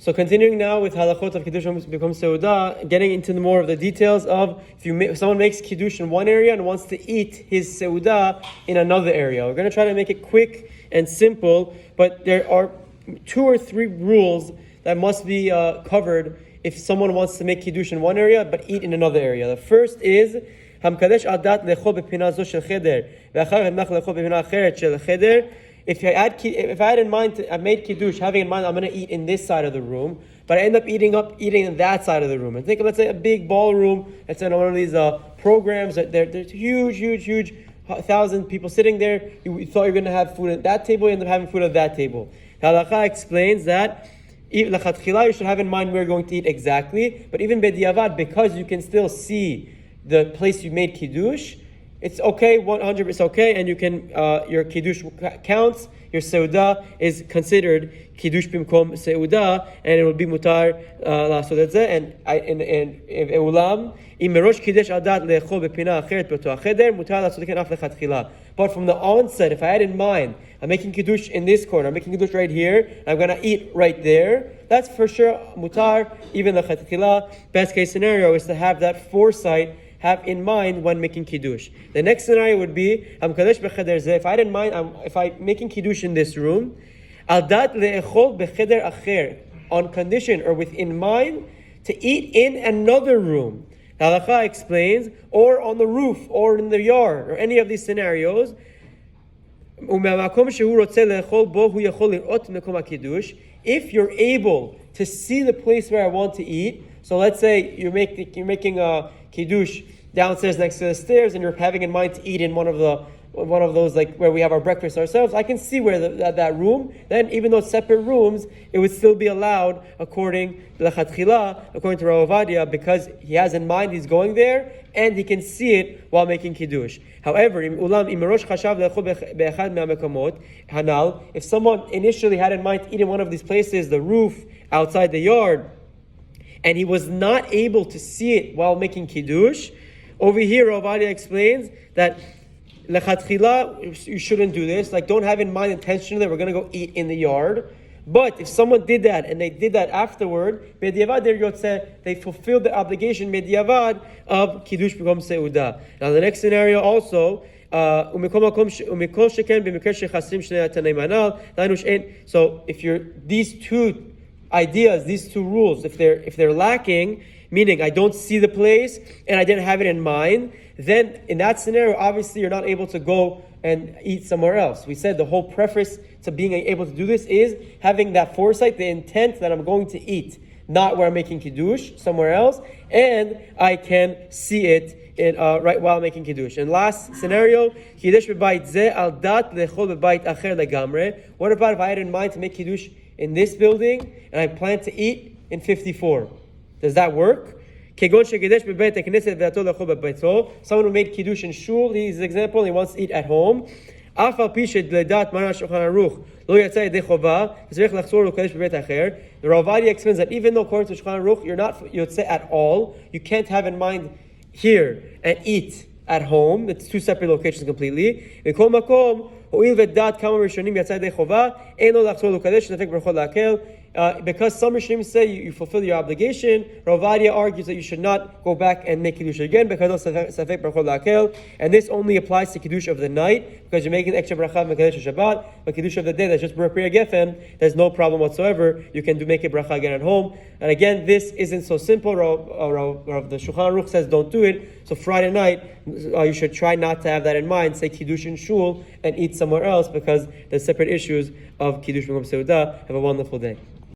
So continuing now with Halachot of Kiddush Bimkom Seuda, getting into more of the details of if someone makes Kiddush in one area and wants to eat his Seuda in another area. We're going to try to make it quick and simple, but there are 2 or 3 rules that must be covered if someone wants to make Kiddush in one area but eat in another area. The first is Hamkadesh adat lechol bepina zo shel cheder ve'achar hemach lechol bepina acheret shel cheder. If I had in mind, I made Kiddush, having in mind I'm going to eat in this side of the room, but I end up eating in that side of the room. And think of, let's say, a big ballroom. It's in one of these programs. There's huge, 1,000 people sitting there. You thought you were going to have food at that table, you end up having food at that table. The Halacha explains that L'chatchila, you should have in mind where you're going to eat exactly, but even bediavad, because you can still see the place you made Kiddush, it's okay, 100% okay, and you can, your Kiddush counts, your Seuda is considered Kiddush Bimkom Seuda, and it will be mutar la'asot et zeh, and in Ulam, im merosh Kiddush adat le'echol bepina acheret beto hacheder, mutar la'asot ken af lechatchila. But from the onset, if I had in mind, I'm making Kiddush in this corner, I'm making Kiddush right here, and I'm going to eat right there, that's for sure mutar, even lechatchila. Best case scenario is to have that foresight, have in mind when making Kiddush. The next scenario would be, if I had in mind, if I'm making Kiddush in this room, adat le'echol becheder acher, on condition or with in mind to eat in another room. Halacha explains, or on the roof, or in the yard, or any of these scenarios. If you're able to see the place where I want to eat, so let's say you're making a Kiddush downstairs next to the stairs, and you're having in mind to eat in one of those, like where we have our breakfast ourselves. I can see where that room. Then, even though it's separate rooms, it would still be allowed according to L'chatchila, according to Rav Ovadia, because he has in mind he's going there and he can see it while making Kiddush. However, if someone initially had in mind to eat in one of these places, the roof, outside the yard, and he was not able to see it while making Kiddush, over here Rav Ovadia explains that Lechatchila, you shouldn't do this. Like, don't have in mind intentionally that we're going to go eat in the yard. But if someone did that, and they did that afterward, Bediavad, they fulfilled the obligation, Bediavad, of Kiddush Bimkom Seuda. Now, the next scenario also, so if you're, these 2 ideas, these 2 rules, if they're lacking, meaning I don't see the place and I didn't have it in mind, then in that scenario, obviously you're not able to go and eat somewhere else. We said the whole preface to being able to do this is having that foresight, the intent that I'm going to eat, not where I'm making Kiddush, somewhere else, and I can see it right while making Kiddush. And last scenario, Kiddush b'bayit zeh al dat lechol b'bayit acher legamre. What about if I had in mind to make Kiddush in this building and I plan to eat in 54? Does that work? Someone who made Kiddush in shul, he's an example, he wants to eat at home. The Rav Ovadia explains that even though according to Shulchan Aruch, you're not yotzei at all, you can't have in mind here and eat at home. It's 2 separate locations completely. Because some Rishonim say you fulfill your obligation, Rav Ovadia argues that you should not go back and make Kiddush again because of Safek Brachot La'akel, and this only applies to Kiddush of the night because you're making extra bracha on Kiddush Shabbat, but Kiddush of the day, that's just B'Priya Gefen, there's no problem whatsoever. You can make a bracha again at home. And again, this isn't so simple. The Shulchan Aruch says don't do it. So Friday night, you should try not to have that in mind. Say Kiddush in shul and eat somewhere else because there's separate issues of Kiddush Bimkom Seuda. Have a wonderful day.